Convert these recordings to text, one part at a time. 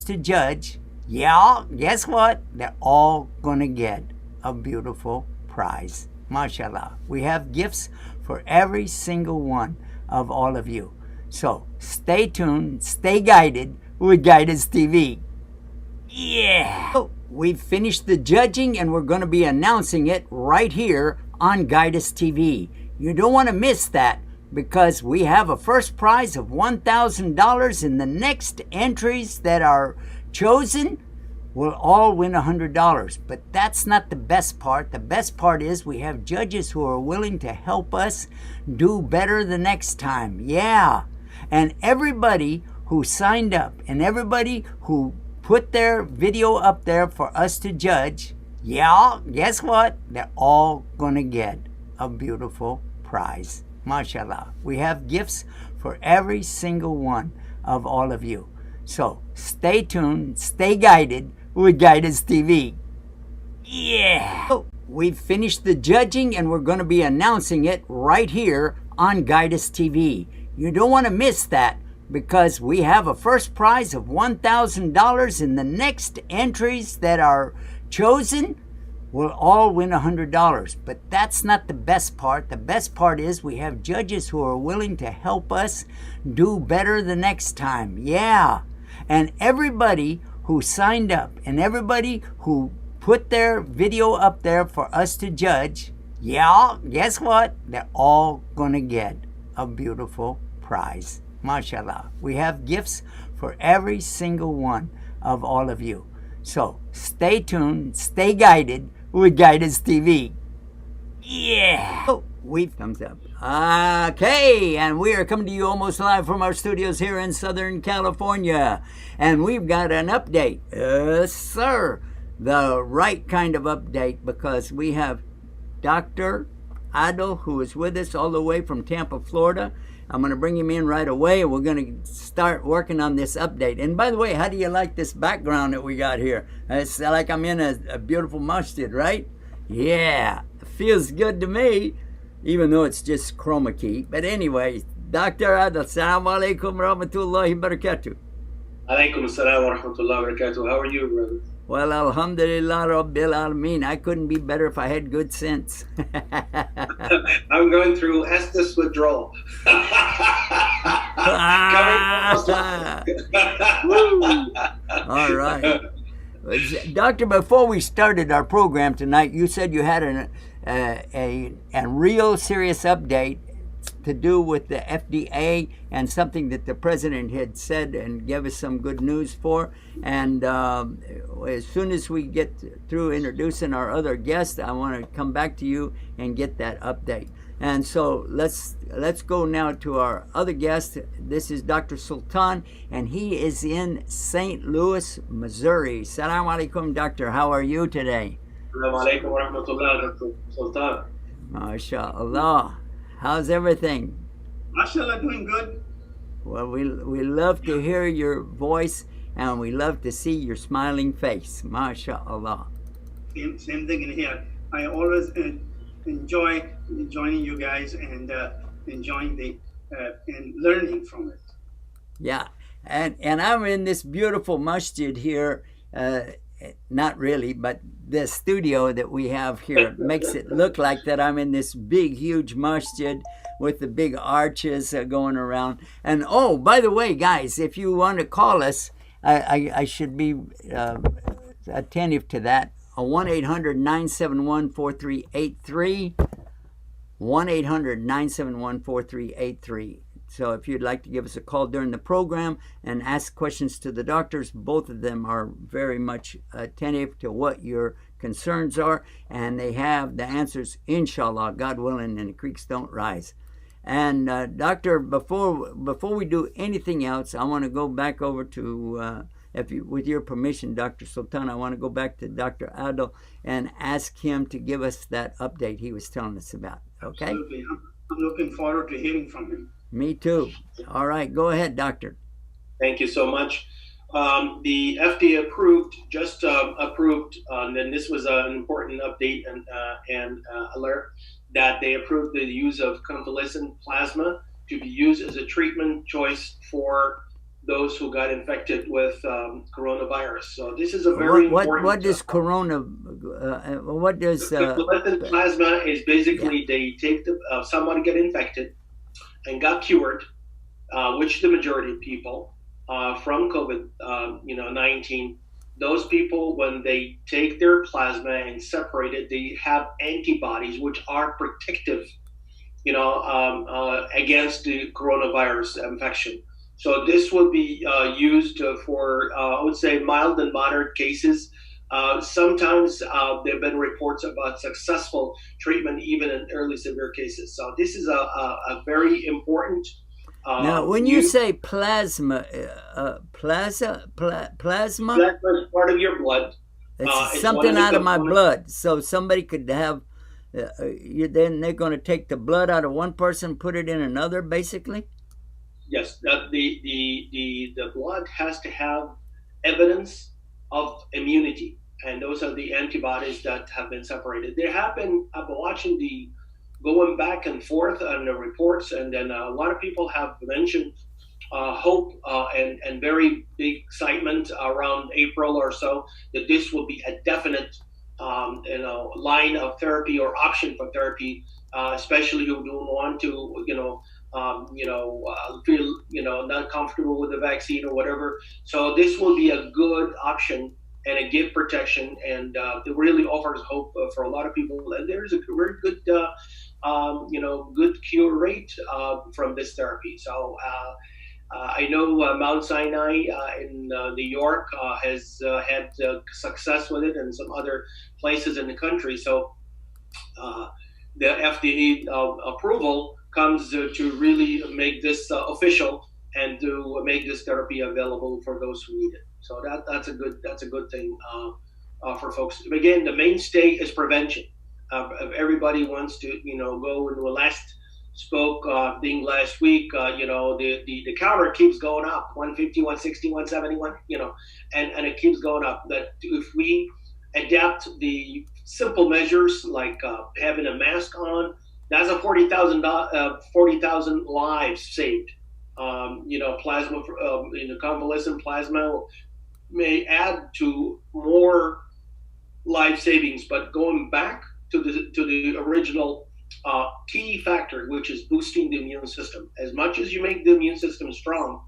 to judge, yeah, guess what? They're all going to get a beautiful prize. MashaAllah. We have gifts for every single one of all of you. So stay tuned, stay guided with Guidance TV. Yeah! So, we've finished the judging and we're going to be announcing it right here on Guidance TV. You don't want to miss that because we have a first prize of $1,000 and the next entries that are chosen will all win $100. But that's not the best part. The best part is we have judges who are willing to help us do better the next time. Yeah! And everybody who signed up and everybody who put their video up there for us to judge, yeah, guess what? They're all going to get a beautiful prize. MashaAllah. We have gifts for every single one of all of you. So stay tuned, stay guided with Guidance TV. Yeah! So, we've finished the judging and we're going to be announcing it right here on Guidance TV. You don't want to miss that because we have a first prize of $1,000 and the next entries that are chosen will all win $100. But that's not the best part. The best part is we have judges who are willing to help us do better the next time. Yeah. And everybody who signed up and everybody who put their video up there for us to judge, yeah, guess what? They're all going to get a beautiful prize. MashaAllah. We have gifts for every single one of all of you. So stay tuned, stay guided with Guidance TV. Yeah! Oh, we've thumbs up. Okay, and we are coming to you almost live from our studios here in Southern California. And we've got an update. Yes, sir. The right kind of update because we have Dr. Adel, who is with us all the way from Tampa, Florida. I'm going to bring him in right away, and we're going to start working on this update. And by the way, how do you like this background that we got here? It's like I'm in a beautiful masjid, right? Yeah, it feels good to me, even though it's just chroma key. But anyway, Dr. Adel, assalamu alaikum rahmatullahi barakatuh. Alaikum assalam wa rahmatullahi wa barakatuh. How are you, brother? Well, alhamdulillah rabbil alameen. I couldn't be better if I had good sense. I'm going through Estes withdrawal. All right. Doctor, before we started our program tonight, you said you had a real serious update to do with the FDA and something that the president had said and gave us some good news for. And as soon as we get through introducing our other guest, I want to come back to you and get that update. And so let's go now to our other guest. This is Dr. Sultan, and he is in St. Louis, Missouri. Assalamu alaikum, doctor. How are you today? Assalamu alaikum wa rahmatullahi, Dr. Sultan. MashaAllah. How's everything? MashaAllah, doing good. Well, we love to hear your voice, and we love to see your smiling face. MashaAllah. Same thing in here. I always enjoy joining you guys and enjoying the and learning from it. Yeah, and I'm in this beautiful masjid here. Not really, but the studio that we have here makes it look like that I'm in this big, huge masjid with the big arches going around. And oh, by the way, guys, if you want to call us, I should be attentive to that. 1-800-971-4383. 1-800-971-4383. So if you'd like to give us a call during the program and ask questions to the doctors, both of them are very much attentive to what your concerns are, and they have the answers, inshallah, God willing, and the creeks don't rise. And doctor, before we do anything else, I want to go back over to, with your permission, Dr. Sultan, I want to go back to Dr. Adel and ask him to give us that update he was telling us about. Okay? Absolutely. I'm looking forward to hearing from him. Me too. All right, go ahead, doctor. Thank you so much. The FDA just approved, and this was an important update and alert, that they approved the use of convalescent plasma to be used as a treatment choice for those who got infected with coronavirus. So this is a very important. What does corona? What does convalescent plasma is basically they take someone get infected and got cured, which the majority of people from COVID 19. Those people, when they take their plasma and separate it, they have antibodies which are protective, against the coronavirus infection. So this will be used for, I would say, mild and moderate cases. Sometimes there have been reports about successful treatment even in early severe cases. So this is a very important. Now, when you say plasma, plasma? Plasma is part of your blood. It's something out of my blood. So somebody could have, then they're going to take the blood out of one person, put it in another, basically? Yes, the blood has to have evidence of immunity, and those are the antibodies that have been separated. I've been watching the going back and forth on the reports, and then a lot of people have mentioned hope and very big excitement around April or so that this will be a definite line of therapy or option for therapy, especially who don't want to feel not comfortable with the vaccine or whatever. So this will be a good option and it give protection, and it really offers hope for a lot of people. And there's a very good good cure rate from this therapy. So I know Mount Sinai in New York has had success with it, and some other places in the country. So the FDA approval comes to really make this official and to make this therapy available for those who need it. So that's a good thing for folks. Again, the mainstay is prevention. Everybody wants to go. And the last spoke being last week, the counter keeps going up, 150, 160, 171, and it keeps going up. That if we adapt the simple measures like having a mask on, that's a 40,000 lives saved. Plasma, convalescent plasma may add to more life savings, but going back to the original key factor, which is boosting the immune system. As much as you make the immune system strong,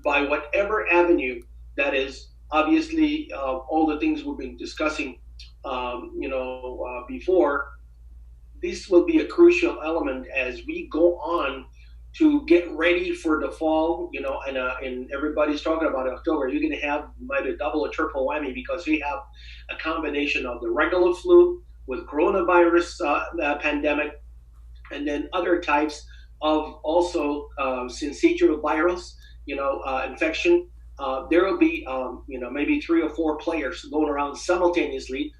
by whatever avenue that is, obviously all the things we've been discussing, before, this will be a crucial element as we go on to get ready for the fall, and everybody's talking about October. You're going to have maybe double or triple whammy because we have a combination of the regular flu with coronavirus pandemic, and then other types of also syncytial virus, infection. There will be, maybe 3 or 4 players going around simultaneously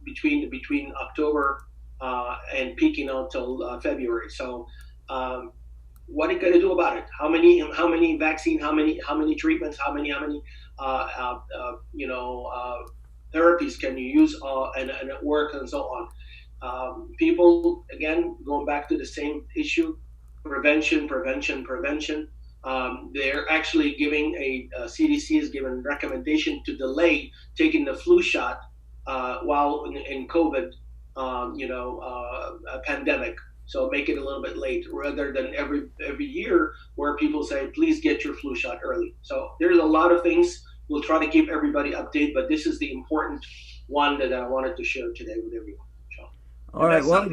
between October and peaking out till February. So, what are you going to do about it? How many vaccine? How many treatments? How many therapies can you use and it work and so on? People, again, going back to the same issue, prevention. They're actually giving CDC is giving recommendation to delay taking the flu shot while in COVID, pandemic. So make it a little bit late rather than every year where people say, please get your flu shot early. So there's a lot of things. We'll try to keep everybody updated, but this is the important one that I wanted to share today with everyone. All right. Well,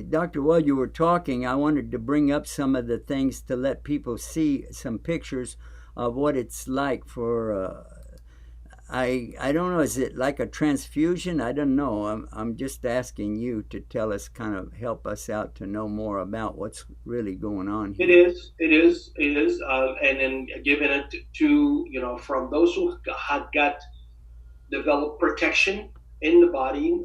Doctor, while you were talking, I wanted to bring up some of the things to let people see some pictures of what it's like for, I don't know, is it like a transfusion? I don't know. I'm just asking you to tell us, kind of help us out to know more about what's really going on here. It is. And then giving it to, from those who had developed protection in the body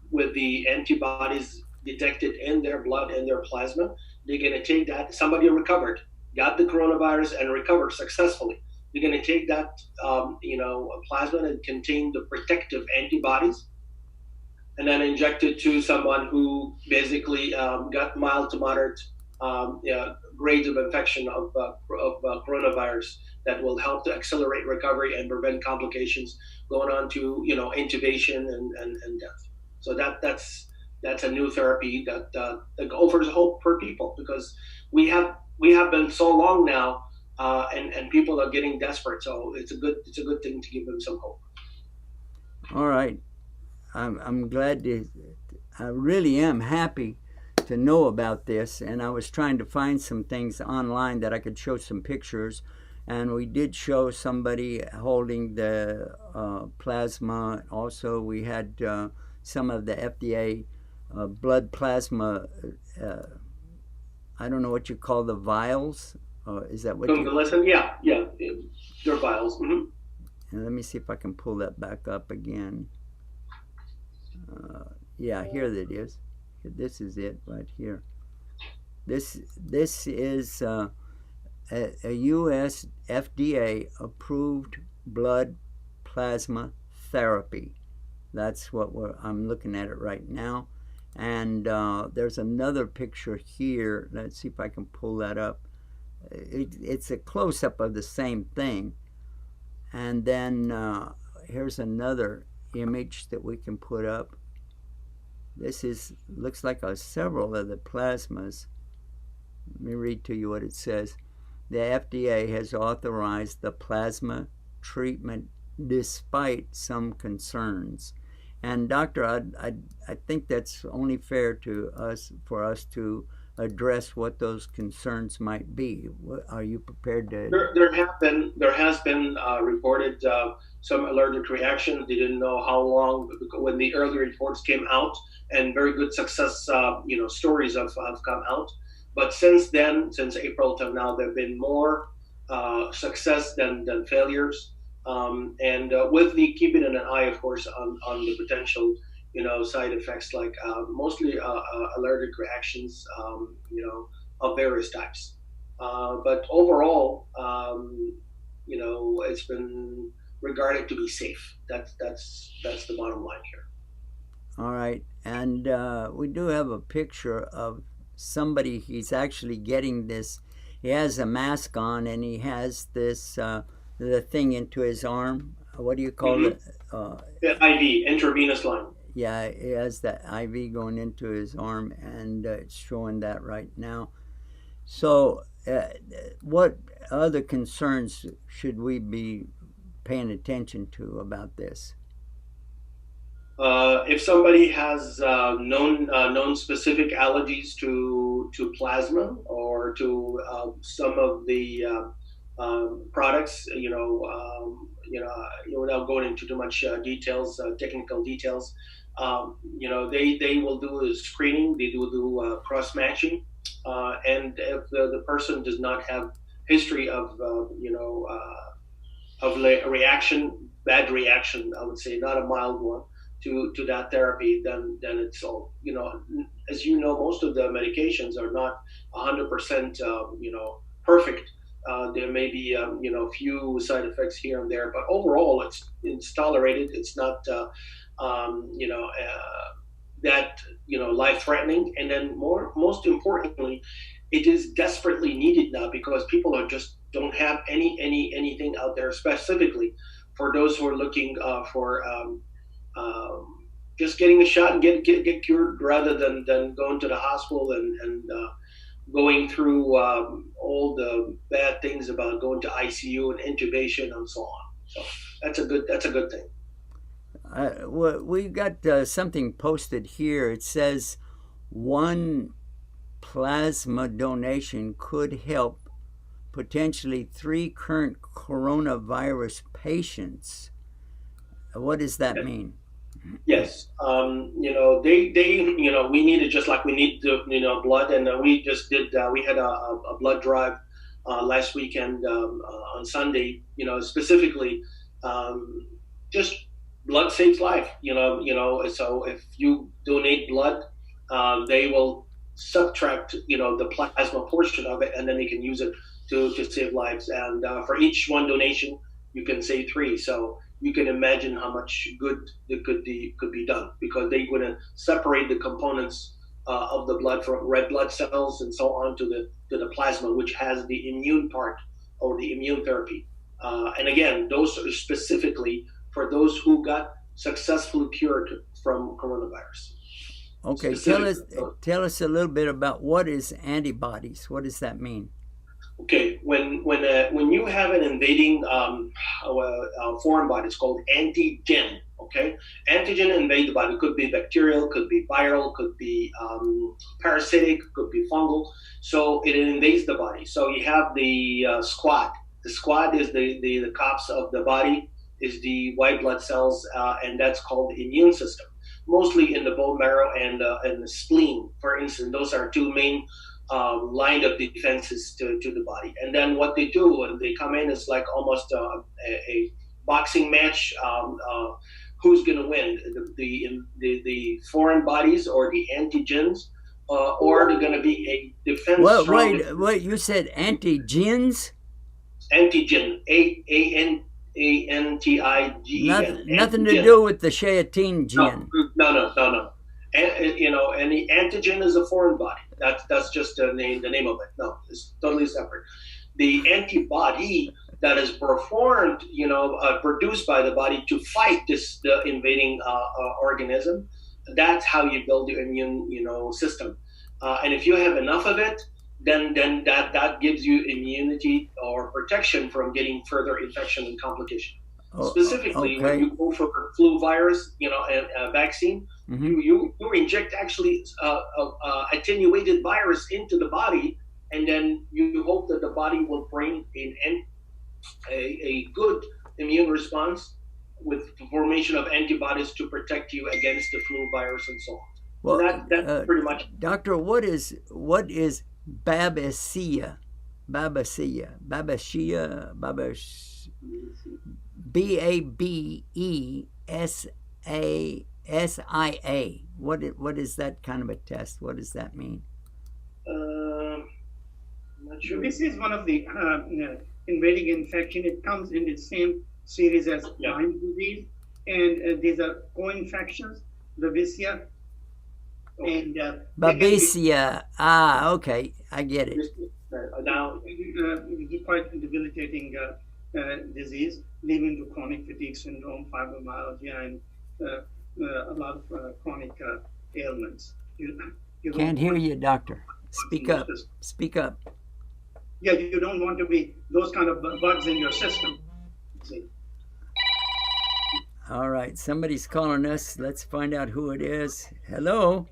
with the antibodies detected in their blood and their plasma. They're going to take that. Somebody recovered, got the coronavirus and recovered successfully. You're going to take that, plasma that contained the protective antibodies, and then inject it to someone who basically got mild to moderate grades of infection of coronavirus that will help to accelerate recovery and prevent complications going on to intubation and death. So that's a new therapy that offers hope for people, because we have been so long now, and people are getting desperate. So it's a good thing to give them some hope. All right. I'm glad to. I really am happy to know about this, and I was trying to find some things online that I could show some pictures, and we did show somebody holding the plasma. Also, we had some of the FDA blood plasma. I don't know what you call the vials. Is that what you? Convalescent, yeah, they're vials. And let me see if I can pull that back up again. Yeah, here it is. This is it right here. This is a U.S. FDA approved blood plasma therapy. That's what I'm looking at it right now. And there's another picture here. Let's see if I can pull that up. It's a close-up of the same thing. And then here's another image that we can put up. This looks like several of the plasmas. Let me read to you what it says. The FDA has authorized the plasma treatment despite some concerns. And doctor, I think that's only fair to us for us to address what those concerns might be. Are you prepared to? There has been reported some allergic reactions. They didn't know how long when the early reports came out, and very good success stories have come out. But since then, since April till now, there have been more success than failures. And with the keeping an eye, of course, on the potential side effects, like mostly allergic reactions, of various types. But overall, it's been regarded to be safe. That's the bottom line here. All right, and we do have a picture of somebody. He's actually getting this. He has a mask on, and he has this the thing into his arm. What do you call it? IV, intravenous line. Yeah, he has that IV going into his arm, and it's showing that right now. So, what other concerns should we be paying attention to about this? If somebody has known specific allergies to plasma or to some of the products, without going into too much details, technical details, they will do a screening. They do cross matching, and if the person does not have history of reaction, bad reaction, I would say, not a mild one, to that therapy, then it's all, as you know, most of the medications are not 100% perfect. There may be few side effects here and there, but overall it's tolerated. It's not that life threatening, and then most importantly, it is desperately needed now, because people are just don't have anything out there specifically for those who are looking for just getting a shot and get cured, rather than going to the hospital and going through all the bad things about going to ICU and intubation and so on. So that's a good thing. We got something posted here. It says one plasma donation could help potentially 3 current coronavirus patients. What does that mean? Yes, we needed, just like we need blood, and we just did. We had a blood drive last weekend on Sunday. Specifically, just blood saves life. So if you donate blood, they will subtract the plasma portion of it, and then they can use it to save lives. And for each one donation, you can save 3. So you can imagine how much good that could be done, because they're going to separate the components of the blood, from red blood cells and so on to the plasma, which has the immune part or the immune therapy. And again, those are specifically for those who got successfully cured from coronavirus. Okay, tell us a little bit about what is antibodies. What does that mean? Okay, when you have an invading foreign body, it's called antigen. Okay, antigen invade the body. Could be bacterial, could be viral, could be parasitic, could be fungal. So it invades the body. So you have the squad. The squad is the cops of the body, is the white blood cells, and that's called the immune system. Mostly in the bone marrow and the spleen, for instance. Those are two main line of defenses to the body. And then what they do when they come in is like almost a boxing match. Who's going to win? The foreign bodies or the antigens, or they're going to be a defense. Well, wait! You said antigens? Antigen, ANTIGEN. Nothing to do with the shayatin gene. No. And the antigen is a foreign body. That's just the name of it. No, it's totally separate. The antibody that is performed, produced by the body to fight the invading organism, that's how you build your immune, system. And if you have enough of it, then that gives you immunity or protection from getting further infection and complication. Specifically, when you go for flu virus, a vaccine, mm-hmm. you inject actually attenuated virus into the body, and then you hope that the body will bring a good immune response with the formation of antibodies to protect you against the flu virus and so on. Well, so that's pretty much. Doctor, what is Babesia? Babesia. BABESASIA. What is that kind of a test? What does that mean? I'm not sure. This is one of the invading infection. It comes in the same series as Lyme disease, and these are co-infections, Babesia. And Babesia. Okay, I get it. Now, it's quite a debilitating disease, leading to chronic fatigue syndrome, fibromyalgia, and a lot of chronic ailments. You can't hear you, doctor. Speak up. Speak up. Yeah, you don't want to be those kind of bugs in your system. See? All right, somebody's calling us. Let's find out who it is. Hello.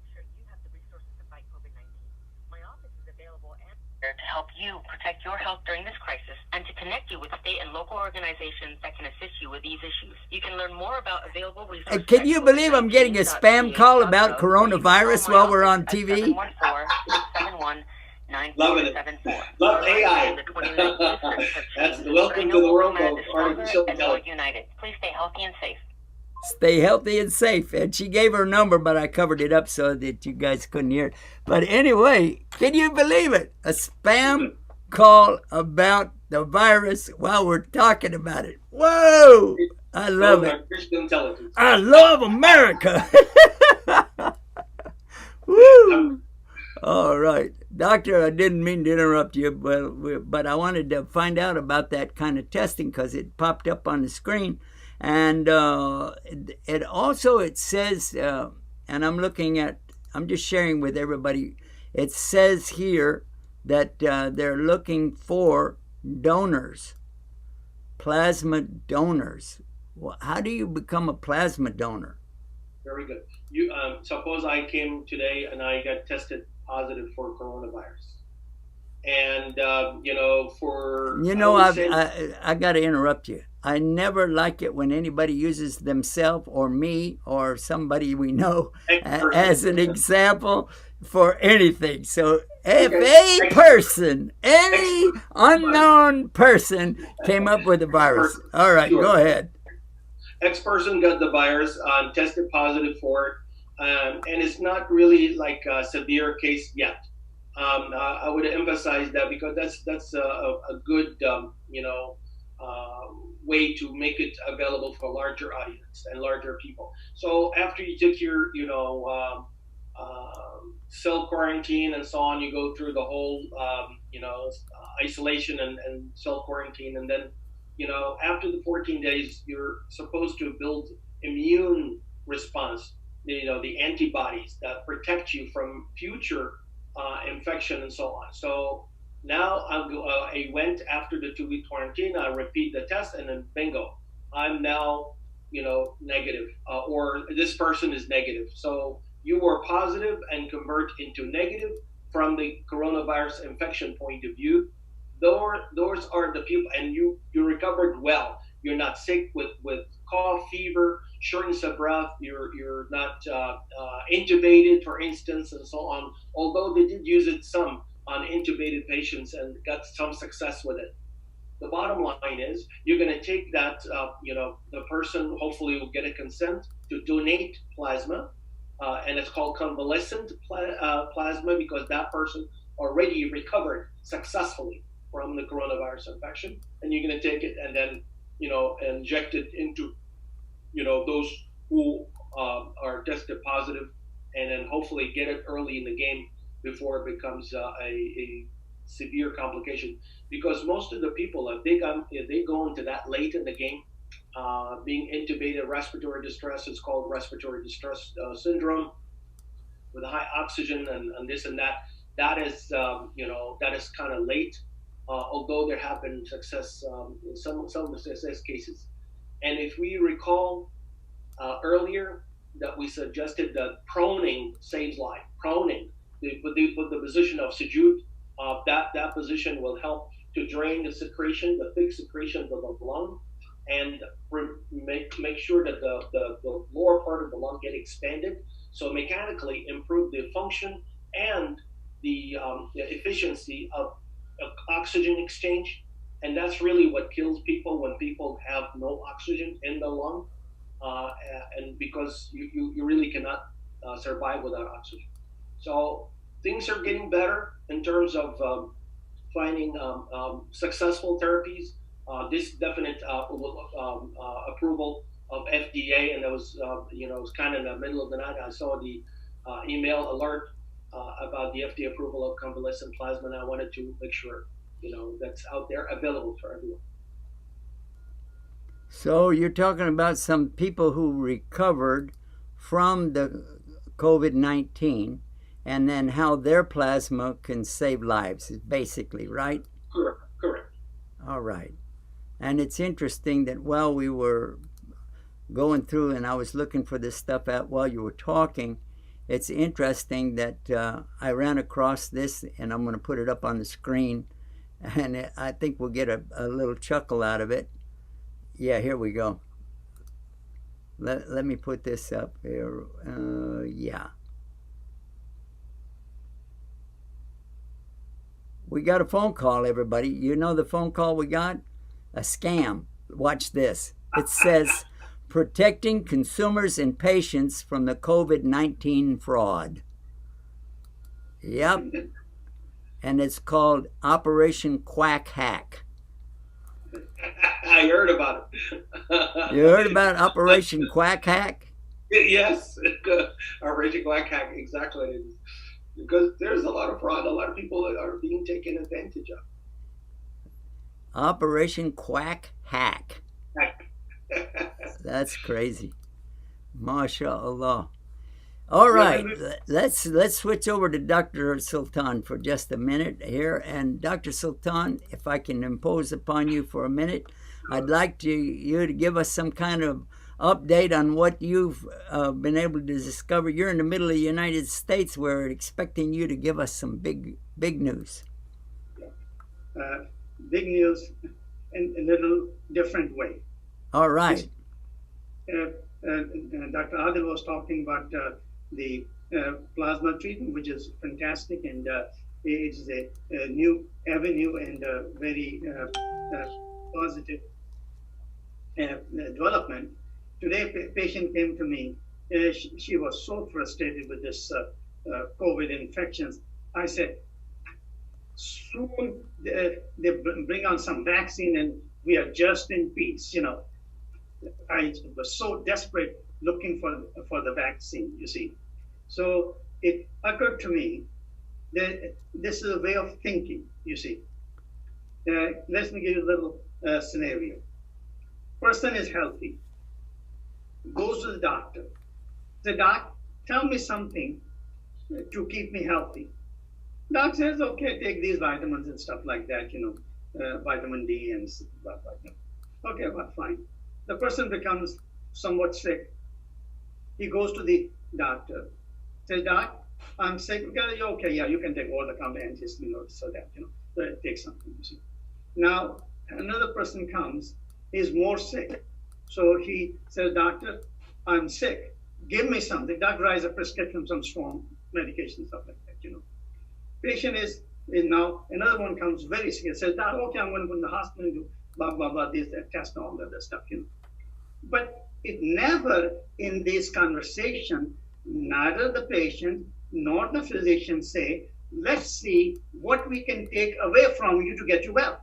To help you protect your health during this crisis and to connect you with state and local organizations that can assist you with these issues. You can learn more about available resources. Can you believe I'm getting a spam call about coronavirus while we're on TV? Love it. Love AI. That's the welcome to the world of artificial intelligence. Please stay healthy and safe. Stay healthy and safe. And she gave her number, but I covered it up so that you guys couldn't hear it. But anyway, can you believe it? A spam call about the virus while we're talking about it. Whoa! I love it. I love America. Woo! All right. Doctor, I didn't mean to interrupt you, but I wanted to find out about that kind of testing because it popped up on the screen. And it also says, and I'm just sharing with everybody, it says here that they're looking for donors, plasma donors. Well, how do you become a plasma donor? Very good. You suppose I came today and I got tested positive for coronavirus. And, I got to interrupt you. I never like it when anybody uses themselves or me or somebody we know as an example for anything. So if a person, any unknown person came up with the virus, all right, go ahead. X person got the virus, tested positive for it, and it's not really like a severe case yet. I would emphasize that because that's a good way to make it available for a larger audience and larger people. So after you took your self-quarantine and so on. You go through the whole, isolation and self-quarantine. And then, after the 14 days, you're supposed to build immune response, the antibodies that protect you from future infection and so on. So now I went after the 2-week quarantine, I repeat the test, and then bingo, I'm now, negative, or this person is negative. So you were positive and convert into negative from the coronavirus infection point of view. Those are the people, and you recovered well. You're not sick with cough, fever, shortness of breath. You're not intubated, for instance, and so on. Although they did use it some on intubated patients and got some success with it. The bottom line is you're going to take that, the person hopefully will get a consent to donate plasma, and it's called convalescent plasma because that person already recovered successfully from the coronavirus infection, and you're going to take it and then, inject it into, those who are tested positive, and then hopefully get it early in the game before it becomes a severe complication. Because most of the people, if they go into that late in the game, being intubated, respiratory distress, it's called respiratory distress syndrome, with high oxygen and this and that. That is, that is kind of late. Although there have been some success cases. And if we recall earlier that we suggested that proning saves life. Proning, they put the position of sujud. That position will help to drain the secretion, the thick secretion of the lung, and make sure that the lower part of the lung get expanded. So mechanically improve the function and the efficiency of oxygen exchange. And that's really what kills people when people have no oxygen in the lung, and because you really cannot survive without oxygen. So things are getting better in terms of finding successful therapies. This definite approval of FDA, and it was it was kind of in the middle of the night. I saw the email alert about the FDA approval of convalescent plasma, and I wanted to make sure that's out there available for everyone. So you're talking about some people who recovered from the COVID-19, and then how their plasma can save lives, basically, right? Correct. All right. And it's interesting that while we were going through and I was looking for this stuff out while you were talking, it's interesting that I ran across this, and I'm going to put it up on the screen, and I think we'll get a little chuckle out of it. Yeah, here we go. Let me put this up here. Yeah. We got a phone call, everybody. You know the phone call we got? A scam. Watch this. It says, protecting consumers and patients from the COVID-19 fraud. Yep. And it's called Operation Quack Hack. I heard about it. You heard about Operation Quack Hack? Yes. Operation Quack Hack, exactly. Because there's a lot of fraud. A lot of people are being taken advantage of. Operation Quack Hack. That's crazy. MashaAllah. All right, let's switch over to Dr. Sultan for just a minute here. And Dr. Sultan, if I can impose upon you for a minute, I'd like you to give us some kind of update on what you've been able to discover. You're in the middle of the United States. We're expecting you to give us some big news. Big news in a little different way. All right. Dr. Adil was talking about the plasma treatment, which is fantastic, and it is a new avenue and a very positive development. Today, a patient came to me. She was so frustrated with this COVID infections. I said, soon they bring on some vaccine and we are just in peace. I was so desperate looking for the vaccine, you see. So it occurred to me that this is a way of thinking, you see. Let me give you a little scenario. Person is healthy, goes to the doctor. The doc, tell me something to keep me healthy. Doc says, okay, take these vitamins and stuff like that, vitamin D and blah, blah, blah. Okay, well, fine. The person becomes somewhat sick. He goes to the doctor. Says, Doc, I'm sick. Okay, yeah, you can take over-the-counter antihistamine so that, take something, you see. Now, another person comes, he's more sick. So he says, Doctor, I'm sick. Give me something. Doctor writes a prescription, some strong medication, stuff like that, Patient is now, another one comes very sick and says, Doc, okay, I'm going to go in the hospital and do blah, blah, blah, this, that, test, all that stuff, But it never, in this conversation, neither the patient nor the physician say, let's see what we can take away from you to get you well.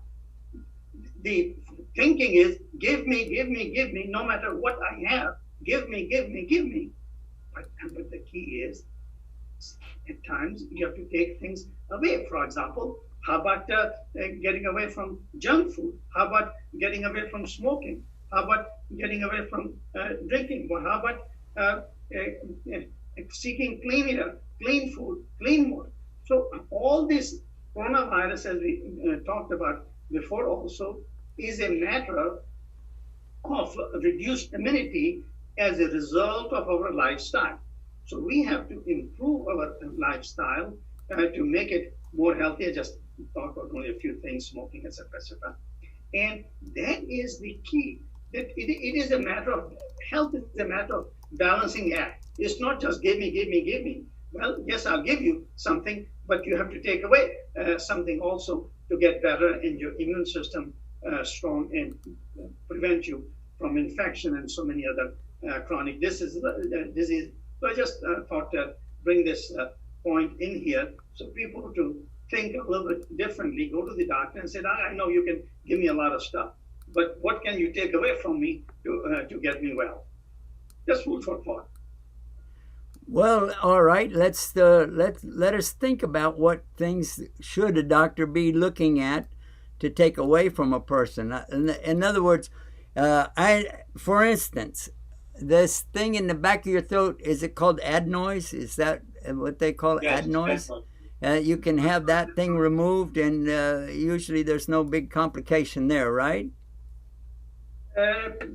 The thinking is, give me, no matter what I have, give me. But the key is, at times, you have to take things away. For example, how about getting away from junk food? How about getting away from smoking? How about getting away from drinking? Well, how about seeking clean air, clean food, clean water? So all this coronavirus, as we talked about before also, is a matter of reduced immunity as a result of our lifestyle. So we have to improve our lifestyle to make it more healthy. I just talk about only a few things, smoking, etc., etc. And that is the key. That it is a matter of health. Is a matter of balancing act. It's not just give me. Well, yes, I'll give you something, but you have to take away something also to get better in your immune system strong and prevent you from infection and so many other chronic disease. So I just thought to bring this point in here so people to think a little bit differently, go to the doctor and say, I know you can give me a lot of stuff, but what can you take away from me to get me well? Just food for thought. Well, all right. Let us think about what things should a doctor be looking at to take away from a person. In other words, for instance, this thing in the back of your throat, is it called adenoids? Is that what they call adenoids? You can have that thing removed, and usually there's no big complication there, right?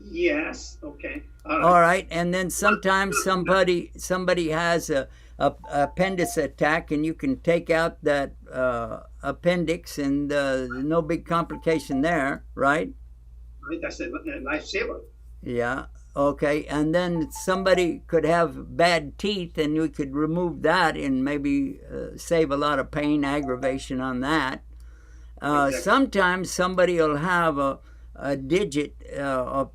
Yes. Okay. All right. And then sometimes somebody has a appendix attack, and you can take out that appendix, and no big complication there, right? That's a lifesaver. Yeah. Okay. And then somebody could have bad teeth, and we could remove that and maybe save a lot of pain, aggravation on that. Exactly. Sometimes somebody will have a digit, a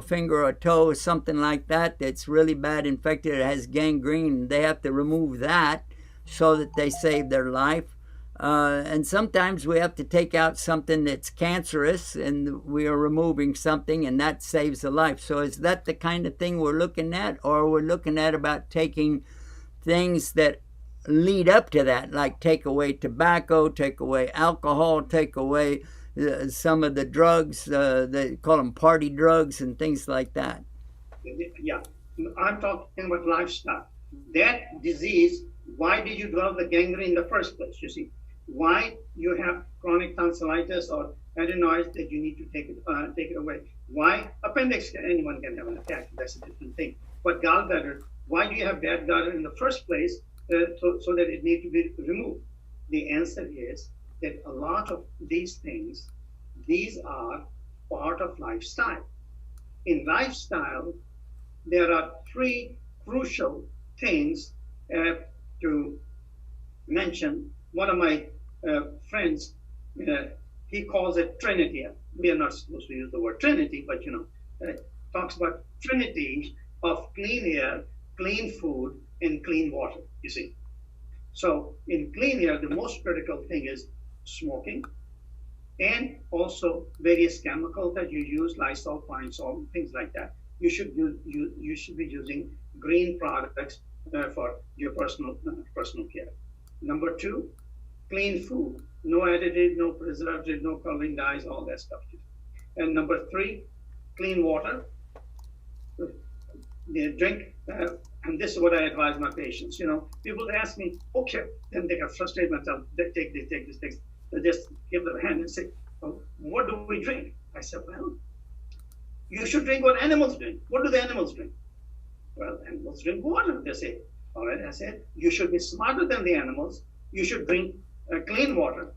finger or a toe or something like that that's really bad infected. It has gangrene. They have to remove that so that they save their life. And sometimes we have to take out something that's cancerous, and we are removing something, and that saves a life. So is that the kind of thing we're looking at, or we're looking at about taking things that lead up to that, like take away tobacco, take away alcohol, take away some of the drugs, they call them party drugs and things like that? Yeah, I'm talking about lifestyle. That disease, why did you develop the gangrene in the first place, you see? Why you have chronic tonsillitis or adenoids that you need to take it away? Why appendix? Anyone can have an attack. That's a different thing. But gallbladder, why do you have bad gallbladder in the first place? So that it needs to be removed. The answer is that a lot of these things, these are part of lifestyle. In lifestyle, there are three crucial things to mention. One of my friends, he calls it Trinity. We are not supposed to use the word Trinity, but talks about Trinity of clean air, clean food, and clean water, you see. So in clean air, the most critical thing is smoking, and also various chemicals that you use, Lysol, Pine Sol, things like that. You should be using green products for your personal care. Number 2, clean food, no additive, no preservative, no coloring dyes, all that stuff. And number 3, clean water. Drink, and this is what I advise my patients. People ask me, okay, then they get frustrated themselves. They take this. They just give their hand and say, well, what do we drink? I said, well, you should drink what animals drink. What do the animals drink? Well, animals drink water. They say, all right. I said, you should be smarter than the animals. You should drink clean water.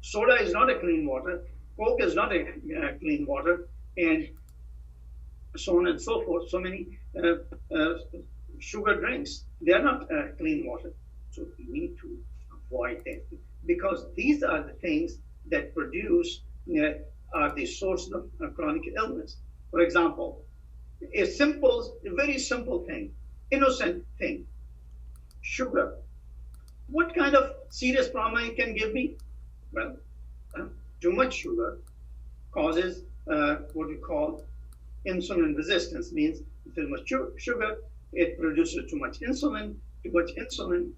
Soda is not a clean water. Coke is not a clean water, and so on and so forth. So many sugar drinks, they are not clean water. So we need to avoid that, because these are the things that produce, are the source of chronic illness. For example, a very simple thing, innocent thing, sugar. What kind of serious problem it can give me? Well, too much sugar causes what we call insulin resistance. Means too much sugar, it produces too much insulin. Too much insulin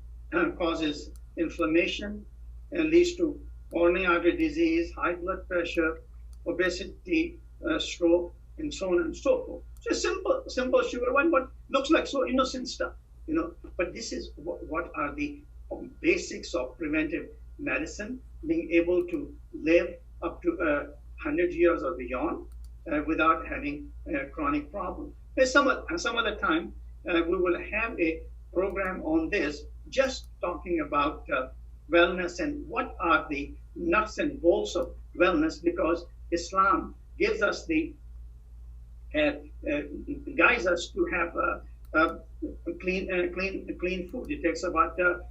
causes inflammation and leads to coronary artery disease, high blood pressure, obesity, stroke, and so on and so forth. Just simple sugar one, but looks like so innocent stuff, But this is what are the basics of preventive medicine, being able to live up to 100 years or beyond without having a chronic problem. Some other time, we will have a program on this, just talking about wellness and what are the nuts and bolts of wellness, because Islam gives us guides us to have clean food. It talks about that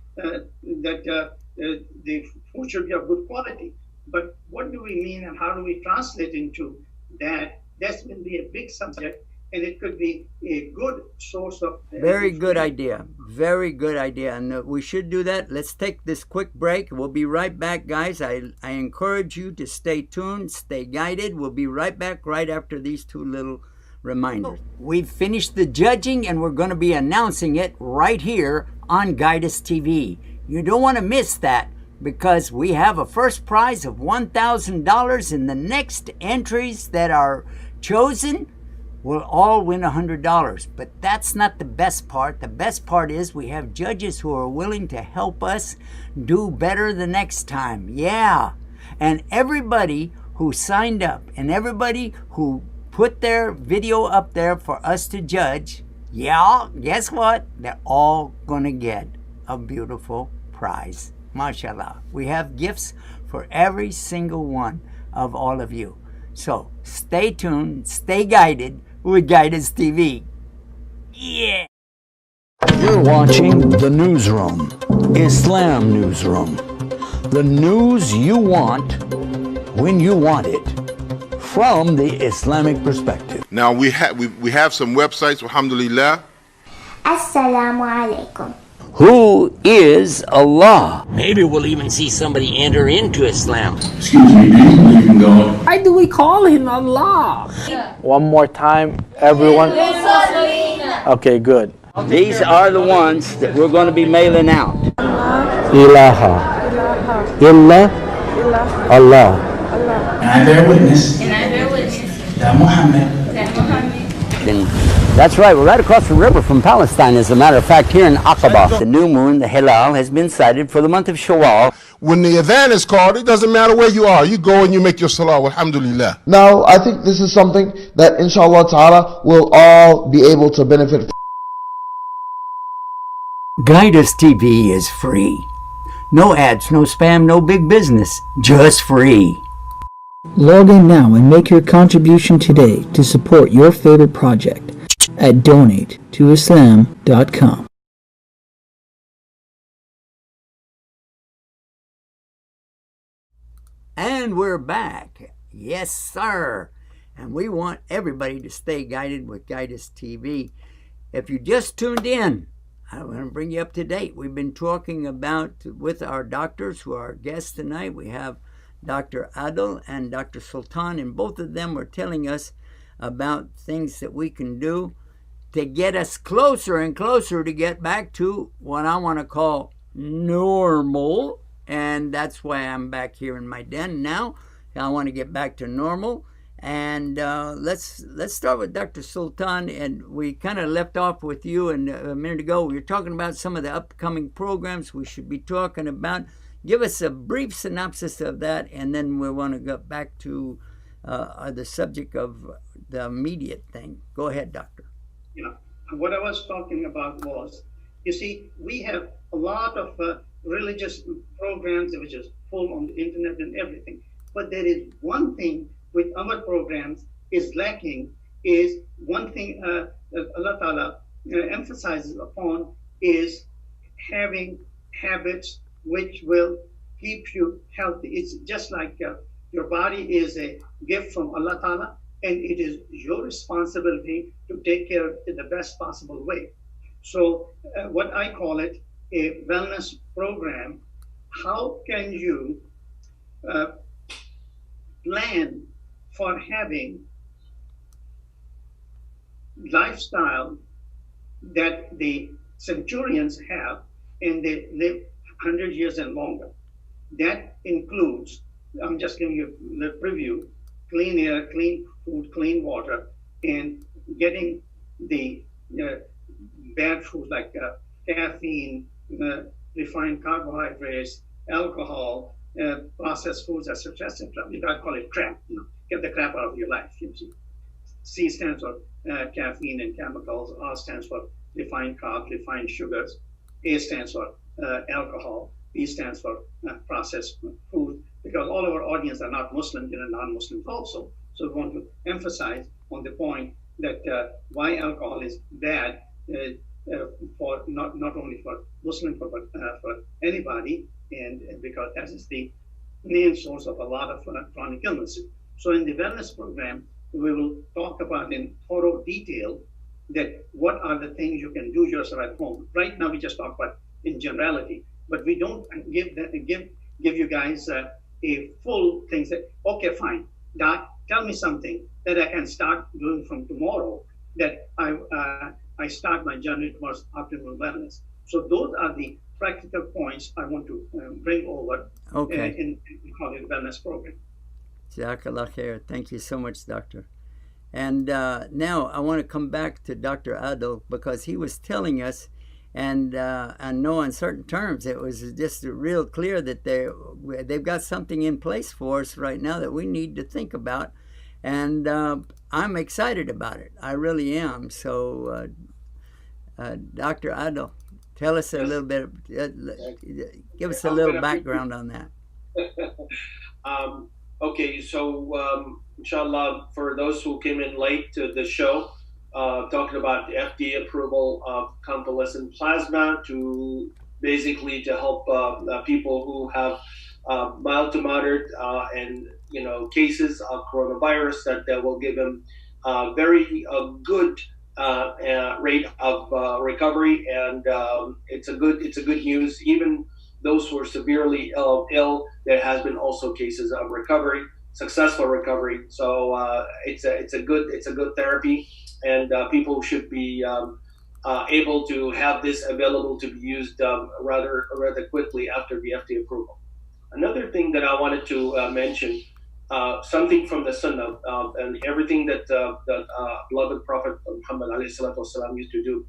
the food should be of good quality. But what do we mean, and how do we translate into that? That's going to be a big subject, and it could be a good source of... Very good idea. Very good idea. And we should do that. Let's take this quick break. We'll be right back, guys. I encourage you to stay tuned, stay guided. We'll be right back right after these two little reminders. We've finished the judging, and we're going to be announcing it right here on Guidus TV. You don't want to miss that, because we have a first prize of $1,000, and the next entries that are chosen will all win $100. But that's not the best part. The best part is we have judges who are willing to help us do better the next time. Yeah. And everybody who signed up and everybody who put their video up there for us to judge, yeah, guess what? They're all going to get a beautiful prize. MashaAllah. We have gifts for every single one of all of you. So stay tuned, stay guided with Guidus TV. Yeah. You're watching The Newsroom, Islam Newsroom. The news you want when you want it, from the Islamic perspective. Now we have some websites, alhamdulillah. Assalamu alaikum. Who is Allah? Maybe we'll even see somebody enter into Islam. Excuse me, do you believe in God? Why do we call him Allah? One more time, everyone. Okay, good. These are the ones that we're going to be mailing out. Ilaha. Illa. Allah. And I bear witness. That Muhammad. That's right, we're right across the river from Palestine, as a matter of fact, here in Aqaba. The new moon, the Hilal, has been sighted for the month of Shawwal. When the adhan is called, it doesn't matter where you are. You go and you make your salah, alhamdulillah. Now, I think this is something that inshallah ta'ala will all be able to benefit from. Guidus TV is free. No ads, no spam, no big business. Just free. Log in now and make your contribution today to support your favorite project at donatetoislam.com. And we're back. Yes, sir. And we want everybody to stay guided with Guidus TV. If you just tuned in, I want to bring you up to date. We've been talking about, with our doctors who are our guests tonight, we have Dr. Adil and Dr. Sultan, and both of them were telling us about things that we can do to get us closer and closer to get back to what I want to call normal. And that's why I'm back here in my den now. I want to get back to normal. And let's start with Dr. Sultan. And we kind of left off with you a minute ago. We were talking about some of the upcoming programs we should be talking about. Give us a brief synopsis of that, and then we want to go back to the subject of the immediate thing. Go ahead, Doctor. Yeah, what I was talking about was, you see, we have a lot of religious programs which is full on the internet and everything. But there is one thing with our programs is lacking, is one thing Allah Ta'ala emphasizes upon is having habits which will keep you healthy. It's just like your body is a gift from Allah Ta'ala, and it is your responsibility to take care of it in the best possible way. So what I call it a wellness program. How can you plan for having lifestyle that the centurions have, and they live 100 years and longer? That includes, I'm just giving you the preview, clean air, clean food, clean water, and getting the bad foods like caffeine, refined carbohydrates, alcohol, processed foods, etc., etc. You gotta call it crap. Get the crap out of your life. You see. C stands for caffeine and chemicals. R stands for refined carbs, refined sugars. A stands for alcohol. B stands for processed food. Because all of our audience are not Muslims, non-Muslims also. So we want to emphasize on the point that why alcohol is bad for not only for Muslims but for anybody, and because that is the main source of a lot of chronic illnesses. So in the wellness program, we will talk about in thorough detail that what are the things you can do yourself at home. Right now we just talk about in generality, but we don't give you guys a full thing. Say, okay, fine, Doc, tell me something that I can start doing from tomorrow, that I start my journey towards optimal wellness. So those are the practical points I want to bring over in the wellness program. Jazakallah khair. Thank you so much, Doctor. And now I want to come back to Dr. Adil, because he was telling us, and I know in certain terms it was just real clear that they've got something in place for us right now that we need to think about, and I'm excited about it. I really am. So Dr. Adil, tell us a little bit, give us a little background on that. Okay, so inshallah, for those who came in late to the show, talking about the FDA approval of convalescent plasma to basically to help people who have mild to moderate and cases of coronavirus, that will give them very good rate of recovery, and it's a good news. Even those who are severely ill, there has been also cases of recovery, successful recovery. So it's a good therapy, and people should be able to have this available to be used rather quickly after the FDA approval. Another thing that I wanted to mention, something from the Sunnah and everything that beloved Prophet Muhammad ﷺ used to do.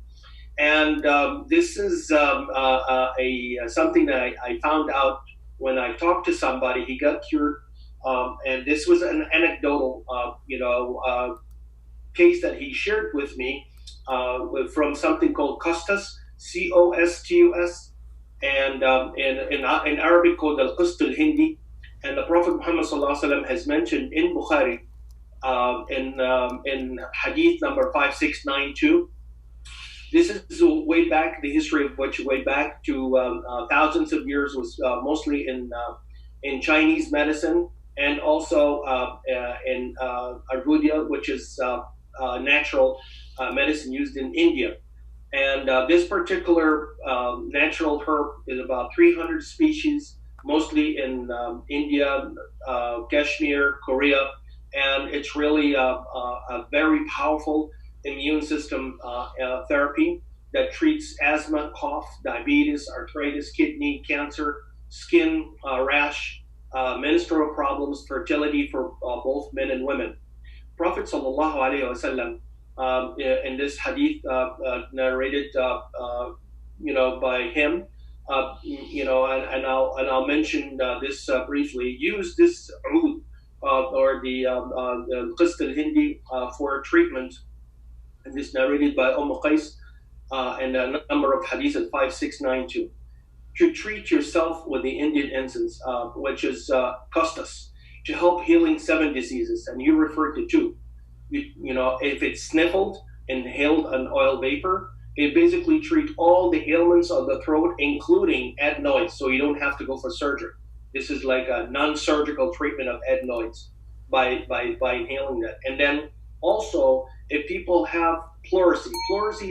And this is something that I found out when I talked to somebody. He got cured, and this was an anecdotal, case that he shared with me from something called Costus, Costus, and in Arabic called al-Qust al-Hindi. And the Prophet Muhammad ﷺ has mentioned in Bukhari, in Hadith number 5692. This is way back, the history of which way back to thousands of years, was mostly in Chinese medicine, and also in Ayurveda, which is natural medicine used in India. And this particular natural herb is about 300 species, mostly in India, Kashmir, Korea, and it's really a very powerful immune system therapy that treats asthma, cough, diabetes, arthritis, kidney cancer, skin rash, menstrual problems, fertility for both men and women. Prophet sallallahu alaihi wasallam in this hadith narrated, by him, and I'll mention this briefly. Use this oud or the qist al-hindi for treatment, and this narrated by Qais and a number of hadiths at 5692. To treat yourself with the Indian incense, which is Costus, to help healing 7 diseases, and you referred to 2. If it's sniffled, inhaled an oil vapor, it basically treats all the ailments of the throat, including adenoids, so you don't have to go for surgery. This is like a non-surgical treatment of adenoids by inhaling that. And then also, if people have pleurisy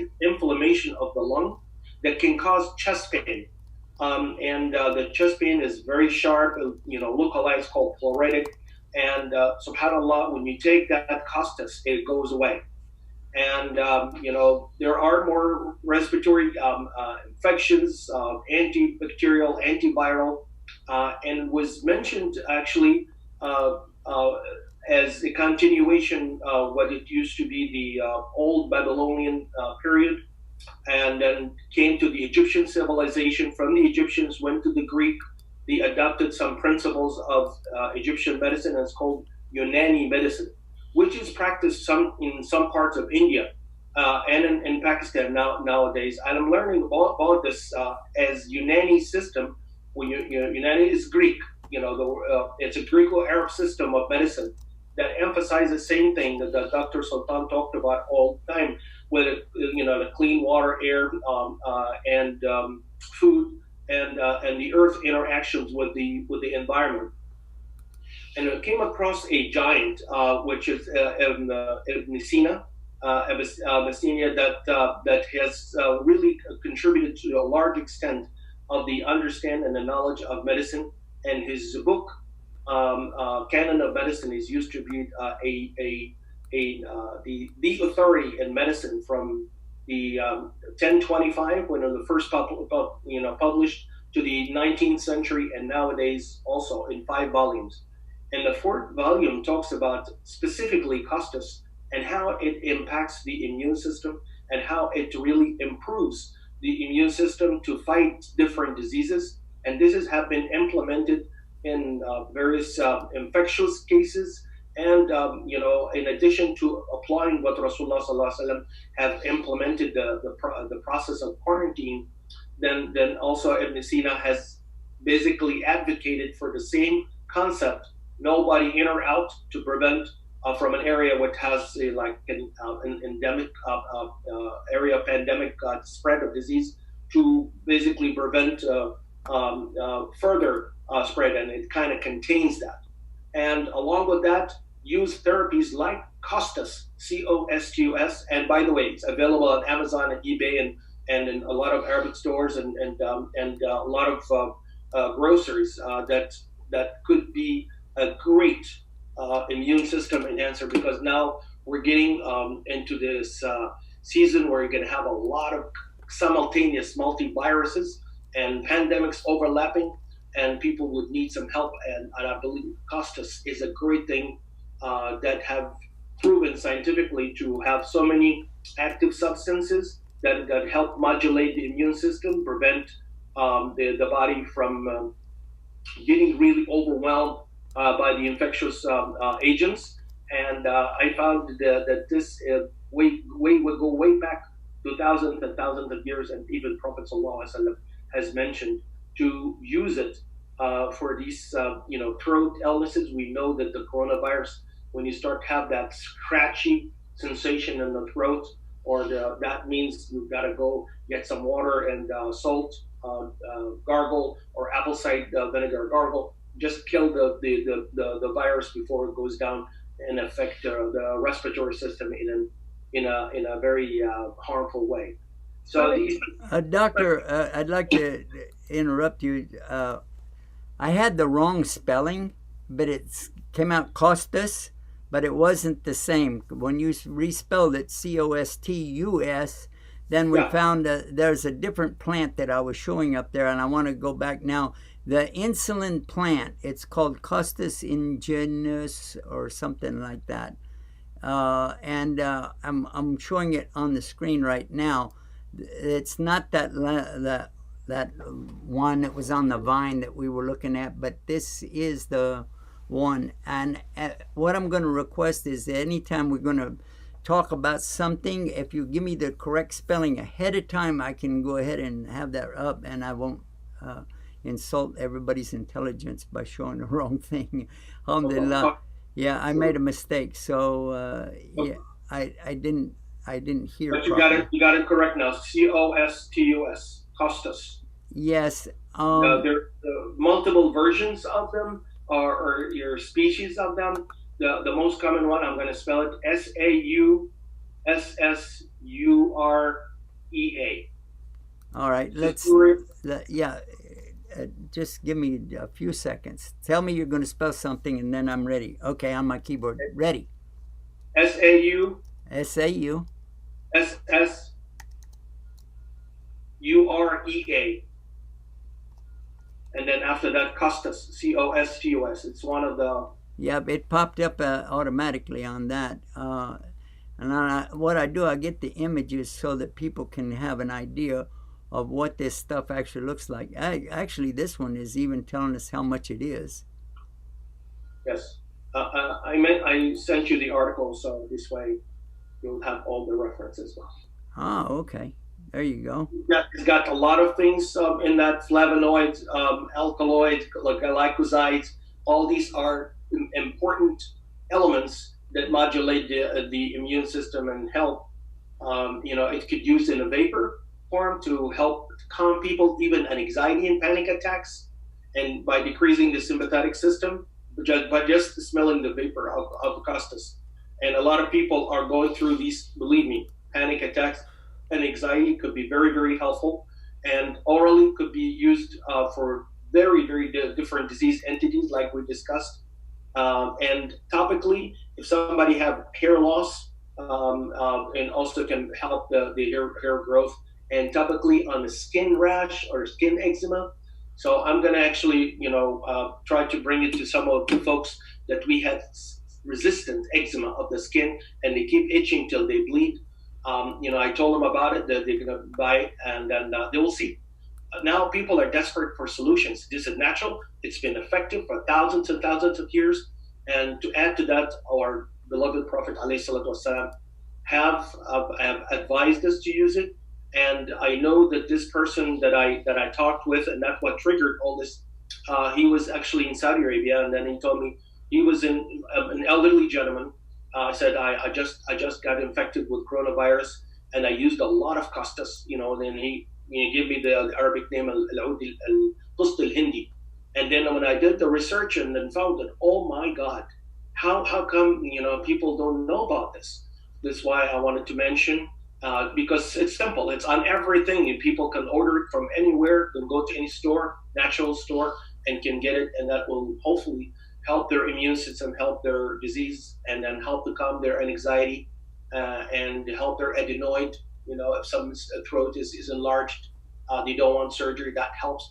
is inflammation of the lung that can cause chest pain. And the chest pain is very sharp, localized, called pleuritic. And subhanAllah, when you take that Costus, it goes away. And, there are more respiratory infections, antibacterial, antiviral, and was mentioned actually as a continuation of what it used to be the old Babylonian period, and then came to the Egyptian civilization. From the Egyptians, went to the Greek. They adopted some principles of Egyptian medicine, and it's called Unani medicine, which is practiced in some parts of India and in Pakistan nowadays. And I'm learning about this as Unani system. When Unani is Greek, it's a Greco-Arab system of medicine that emphasizes the same thing that Dr. Sultan talked about all the time, with the clean water, air, and food, and the earth interactions with the environment. And I came across a giant, which is Ibn Sina, Abyssinia, that has really contributed to a large extent of the understanding and the knowledge of medicine. And his book, Canon of Medicine, is used to be the authority in medicine from the 1025, when it was first published, to the 19th century, and nowadays also in 5 volumes. And the 4th volume talks about specifically Costus and how it impacts the immune system and how it really improves the immune system to fight different diseases. And this has been implemented in various infectious cases. And, in addition to applying what Rasulullah sallallahu alaihi wasallam have implemented the process of quarantine, then also Ibn Sina has basically advocated for the same concept: nobody in or out, to prevent from an area which has an endemic area, pandemic spread of disease, to basically prevent further spread, and it kind of contains that. And along with that, use therapies like Costus, Costus. And by the way, it's available on Amazon and eBay and in a lot of Arabic stores and a lot of groceries that could be a great immune system enhancer, because now we're getting into this season where you're going to have a lot of simultaneous multi-viruses and pandemics overlapping, and people would need some help. And I believe Costus is a great thing that have proven scientifically to have so many active substances that help modulate the immune system, prevent the body from getting really overwhelmed by the infectious agents. And I found that this would go way back to thousands and thousands of years, and even Prophet ﷺ has mentioned to use it for these throat illnesses. We know that the coronavirus, when you start to have that scratchy sensation in the throat, or that means you've got to go get some water and salt, gargle, or apple cider vinegar gargle. Just kill the virus before it goes down and affect the respiratory system in a very harmful way. So, Doctor, I'd like to interrupt you. I had the wrong spelling, but it came out Costus, but it wasn't the same. When you respelled it Costus, then we found there's a different plant that I was showing up there, and I want to go back now. The insulin plant, it's called Costus ingenus or something like that. And I'm showing it on the screen right now. It's not that one that was on the vine that we were looking at, but this is the one. And what I'm going to request is that anytime we're going to talk about something, if you give me the correct spelling ahead of time, I can go ahead and have that up, and I won't insult everybody's intelligence by showing the wrong thing. Alhamdulillah. Yeah, I made a mistake, so yeah, I didn't hear. But you got it correct now. Costus, Costus. Yes. There are multiple versions of them, or your species of them. The most common one, I'm going to spell it Saussurea. All right, just give me a few seconds. Tell me you're going to spell something, and then I'm ready. Okay, on my keyboard. Ready. Saussura. And then after that, Costus, Costus. It's one of the... Yeah, it popped up automatically on that. And what I do, I get the images so that people can have an idea of what this stuff actually looks like. Actually, this one is even telling us how much it is. Yes. I sent you the article, so this way you'll have all the references as well. Ah, okay. There you go. It's got a lot of things in that: flavonoids, alkaloids, glycosides. All these are important elements that modulate the immune system and help. It could use in a vapor form to help calm people, even an anxiety and panic attacks, and by decreasing the sympathetic system, by just smelling the vapor of Costus. And a lot of people are going through these, believe me, panic attacks and anxiety could be very, very helpful. And orally could be used for very, very different disease entities like we discussed. And topically, if somebody have hair loss, and also can help the hair growth, and topically on the skin rash or skin eczema. So I'm going to actually, try to bring it to some of the folks that we had resistant eczema of the skin, and they keep itching till they bleed. I told them about it, that they're going to buy it, and then they will see. Now people are desperate for solutions. This is natural. It's been effective for thousands and thousands of years. And to add to that, our beloved Prophet ﷺ have advised us to use it. And I know that this person that I talked with, and that's what triggered all this. He was actually in Saudi Arabia, and then he told me he was an elderly gentleman. Said I just got infected with coronavirus, and I used a lot of Costus. And then he gave me the Arabic name al-Qust al-Hindi. And then when I did the research and then found that, oh my God, how come people don't know about this? This is why I wanted to mention. Because it's simple. It's on everything. And people can order it from anywhere, can go to any store, natural store, and can get it. And that will hopefully help their immune system, help their disease, and then help to calm their anxiety and help their adenoid. If someone's throat is enlarged, they don't want surgery. That helps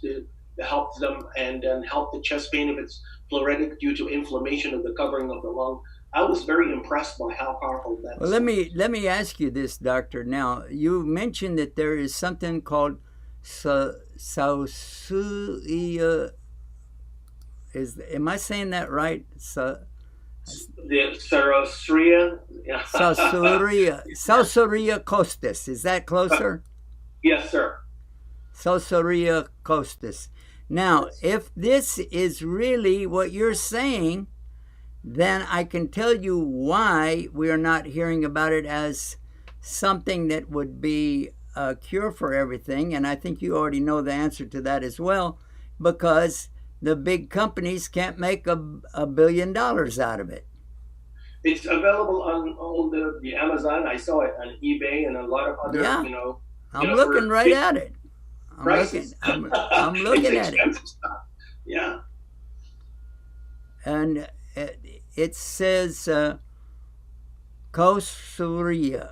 them, and then help the chest pain if it's pleuritic due to inflammation of the covering of the lung. I was very impressed by how powerful that is. Well, let me ask you this, Doctor. Now, you mentioned that there is something called Saussurea. Am I saying that right? The Saussurea. Saussurea Costus. Is that closer? Yes, sir. Saussurea Costus. Now, if this is really what you're saying, then I can tell you why we are not hearing about it as something that would be a cure for everything. And I think you already know the answer to that as well, because the big companies can't make $1 billion out of it. It's available on all the Amazon. I saw it on eBay and a lot of other, I'm looking right at it. I'm looking at it. Yeah. And it says Kosaria,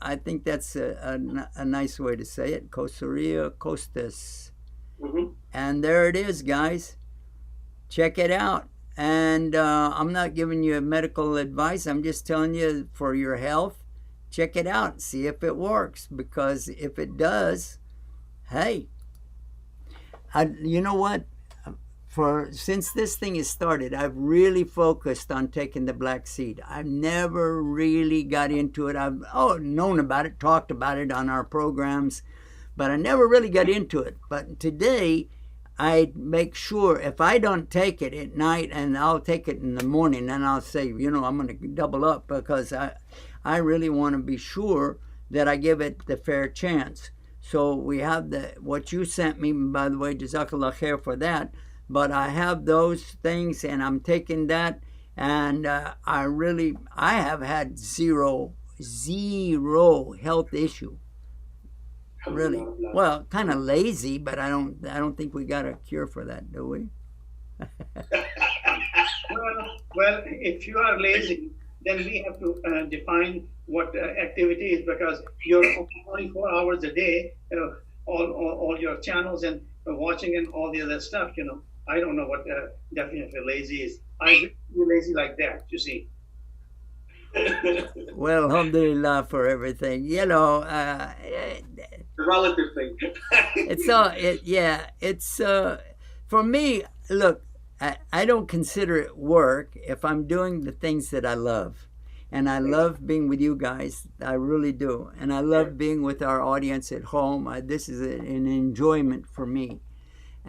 I think that's a nice way to say it. Kosaria Costus. Mm-hmm. And there it is, guys. Check it out. And I'm not giving you medical advice. I'm just telling you for your health, check it out. See if it works. Because if it does, hey, you know what? Since this thing has started, I've really focused on taking the black seed. I've never really got into it. I've known about it, talked about it on our programs, but I never really got into it. But today, I make sure if I don't take it at night, and I'll take it in the morning, and I'll say, I'm going to double up because I really want to be sure that I give it the fair chance. So we have what you sent me, by the way, Jazakallah khair for that. But I have those things, and I'm taking that, and I have had zero health issue. Really, well, kind of lazy, but I don't think we got a cure for that, do we? well, if you are lazy, then we have to define what activity is, because you're 24 hours a day, all your channels and watching and all the other stuff, I don't know what definitely lazy is. I be lazy like that, you see. Well, alhamdulillah for everything. The relative thing. It's for me, look, I don't consider it work if I'm doing the things that I love. And I love being with you guys. I really do. And I love being with our audience at home. This is an enjoyment for me.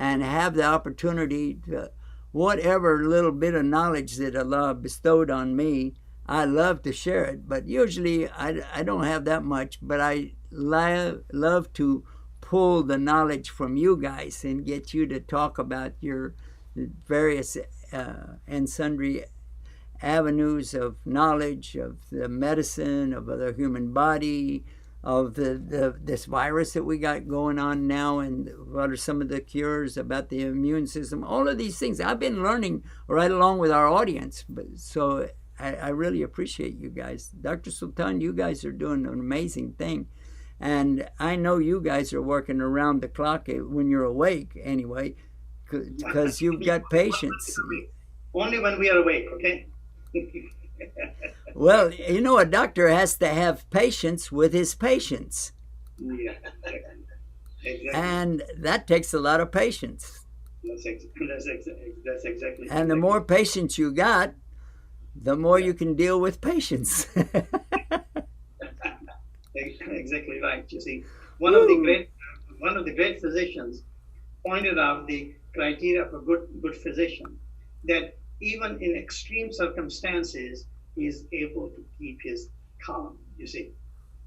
And have the opportunity to, whatever little bit of knowledge that Allah bestowed on me, I love to share it. But usually I don't have that much, but I love to pull the knowledge from you guys and get you to talk about your various and sundry avenues of knowledge, of the medicine, of the human body, of this virus that we got going on now, and what are some of the cures about the immune system. All of these things I've been learning right along with our audience. So I really appreciate you guys. Dr. Sultan, you guys are doing an amazing thing. And I know you guys are working around the clock when you're awake anyway, because you've got patience. Only when we are awake, okay? Well, a doctor has to have patience with his patients. Yeah, exactly. And that takes a lot of patience. That's exactly. And the more patience you got, the more you can deal with patience. Exactly right. You see, one of the great physicians pointed out the criteria for good physician, that even in extreme circumstances, he is able to keep his calm. You see,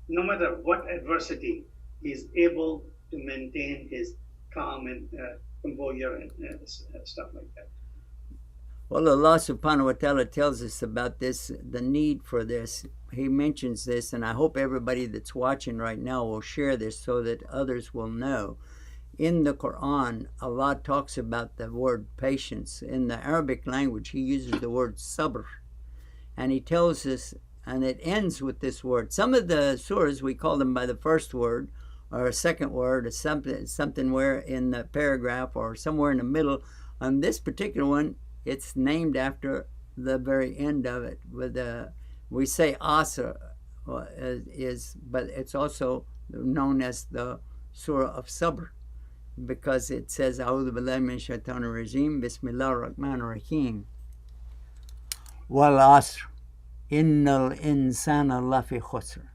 no matter what adversity, he is able to maintain his calm and composure and stuff like that. Well, Allah subhanahu wa ta'ala tells us about this, the need for this. He mentions this, and I hope everybody that's watching right now will share this so that others will know. In the Quran, Allah talks about the word patience. In the Arabic language, He uses the word sabr. And He tells us, and it ends with this word. Some of the surahs, we call them by the first word, or a second word, or something where in the paragraph, or somewhere in the middle. On this particular one, it's named after the very end of it. We say Asr, but it's also known as the Surah of Sabr, because it says, A'udhu billahi min shaitanir rajim, Bismillahir Rahmanir Rahim. Wal Asr, Innal insana lafi khusr,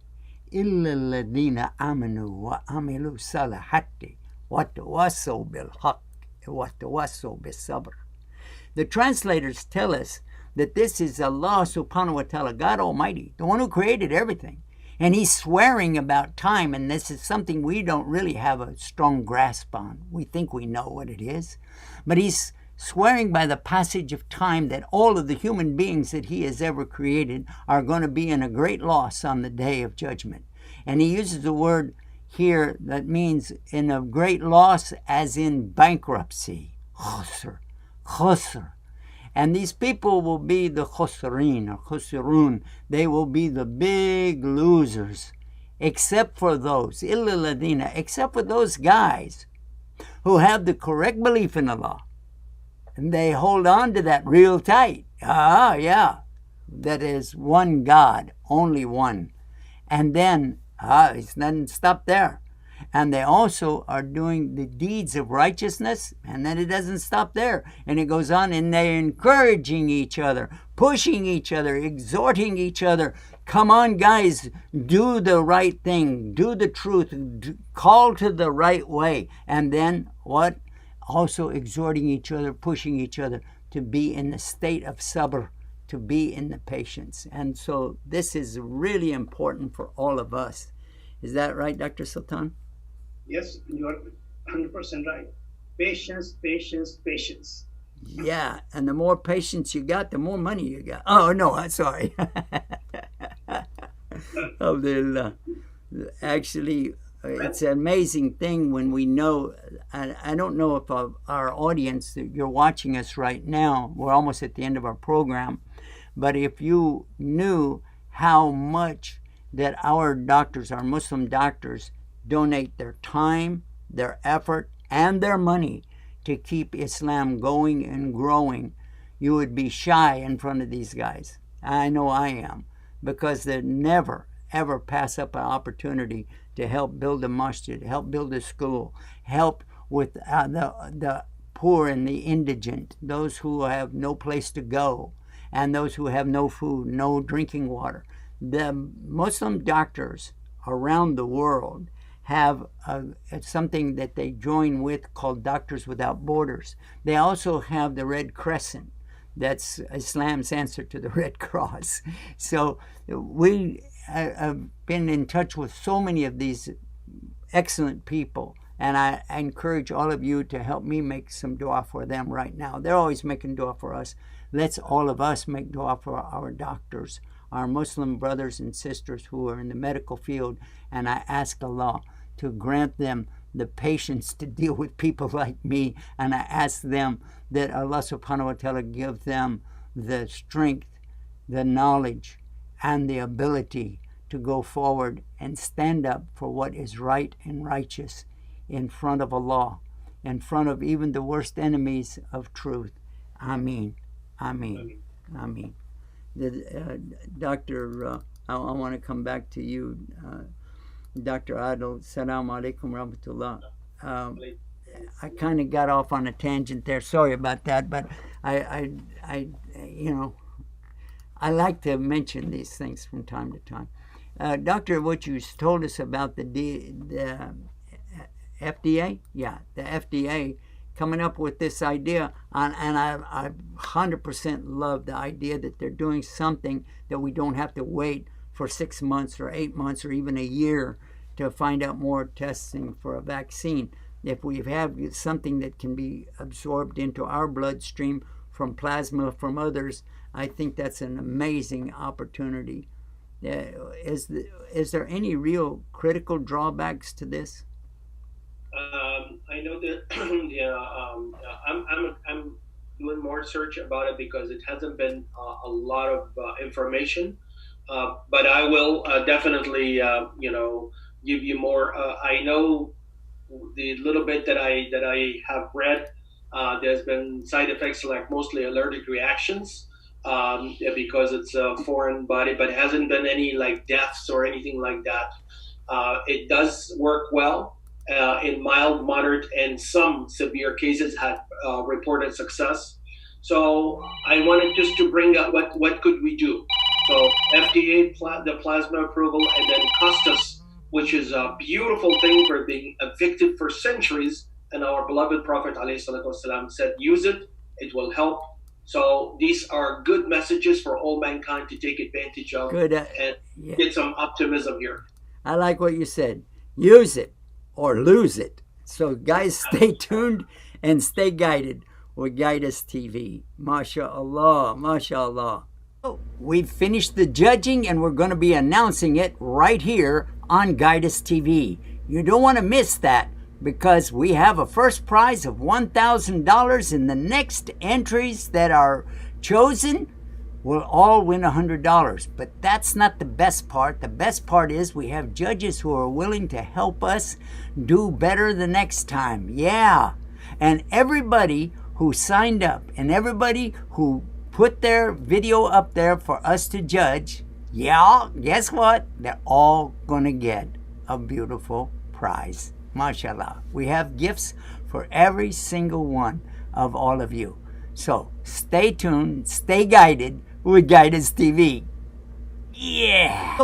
illa alladhina amanu wa amilu salihati, wa tawassaw bil haqq, wa tawassaw bis sabr. The translators tell us that this is Allah subhanahu wa ta'ala, God Almighty, the one who created everything. And He's swearing about time, and this is something we don't really have a strong grasp on. We think we know what it is. But He's swearing by the passage of time that all of the human beings that He has ever created are going to be in a great loss on the day of judgment. And He uses the word here that means in a great loss as in bankruptcy. Khusr. And these people will be the khusrin or khusirun. They will be the big losers, except for those, illa ladina, except for those guys who have the correct belief in Allah. And they hold on to that real tight. Yeah. That is one God, only one. And then, it doesn't stop there. And they also are doing the deeds of righteousness, and then it doesn't stop there. And it goes on, and they're encouraging each other, pushing each other, exhorting each other. Come on, guys, do the right thing, do the truth, call to the right way. And then what? Also exhorting each other, pushing each other to be in the state of sabr, to be in the patience. And so this is really important for all of us. Is that right, Dr. Sultan? Yes, you are 100% right. Patience, patience, patience. Yeah, and the more patience you got, the more money you got. Oh, no, I'm sorry. Alhamdulillah. Actually, it's an amazing thing when we know, I don't know if our audience, that you're watching us right now, we're almost at the end of our program, but if you knew how much that our doctors, our Muslim doctors, donate their time, their effort, and their money to keep Islam going and growing, you would be shy in front of these guys. I know I am, because they never, ever pass up an opportunity to help build a masjid, help build a school, help with the poor and the indigent, those who have no place to go, and those who have no food, no drinking water. The Muslim doctors around the world have something that they join with called Doctors Without Borders. They also have the Red Crescent. That's Islam's answer to the Red Cross. So we have been in touch with so many of these excellent people, and I encourage all of you to help me make some dua for them right now. They're always making dua for us. Let's all of us make dua for our doctors, our Muslim brothers and sisters who are in the medical field, and I ask Allah to grant them the patience to deal with people like me, and I ask them that Allah subhanahu wa ta'ala give them the strength, the knowledge, and the ability to go forward and stand up for what is right and righteous in front of Allah, in front of even the worst enemies of truth. Ameen. Ameen. Ameen. Doctor, I want to come back to you, Dr. Adil. Assalamu alaikum rahmatullah. I kind of got off on a tangent there. Sorry about that, but I like to mention these things from time to time. Doctor, what you told us about the FDA, the FDA coming up with this idea, and I 100% love the idea that they're doing something that we don't have to wait for 6 months or 8 months or even a year to find out more testing for a vaccine. If we have something that can be absorbed into our bloodstream from plasma from others, I think that's an amazing opportunity. Is there any real critical drawbacks to this? I know that I'm doing more research about it because it hasn't been a lot of information. But I will definitely give you more. I know the little bit that I have read. There's been side effects like mostly allergic reactions because it's a foreign body, but it hasn't been any like deaths or anything like that. It does work well in mild, moderate, and some severe cases had reported success. So I wanted just to bring up what could we do. So FDA, the plasma approval, and then Costus, which is a beautiful thing for being evicted for centuries. And our beloved Prophet ﷺ said, use it, it will help. So these are good messages for all mankind to take advantage of and get some optimism here. I like what you said. Use it or lose it. So guys, stay tuned and stay guided with Guidus TV. MashaAllah, MashaAllah. We've finished the judging and we're going to be announcing it right here on Guidus TV. You don't want to miss that because we have a first prize of $1,000 in the next entries that are chosen will all win $100. But that's not the best part. The best part is we have judges who are willing to help us do better the next time. Yeah. And everybody who signed up and everybody who put their video up there for us to judge, yeah, guess what? They're all going to get a beautiful prize. MashaAllah. We have gifts for every single one of all of you. So stay tuned, stay guided with Guidance TV. Yeah.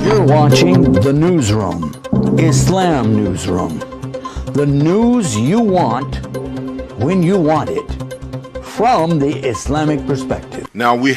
You're watching The Newsroom, Islam Newsroom. The news you want when you want it from the Islamic perspective. Now we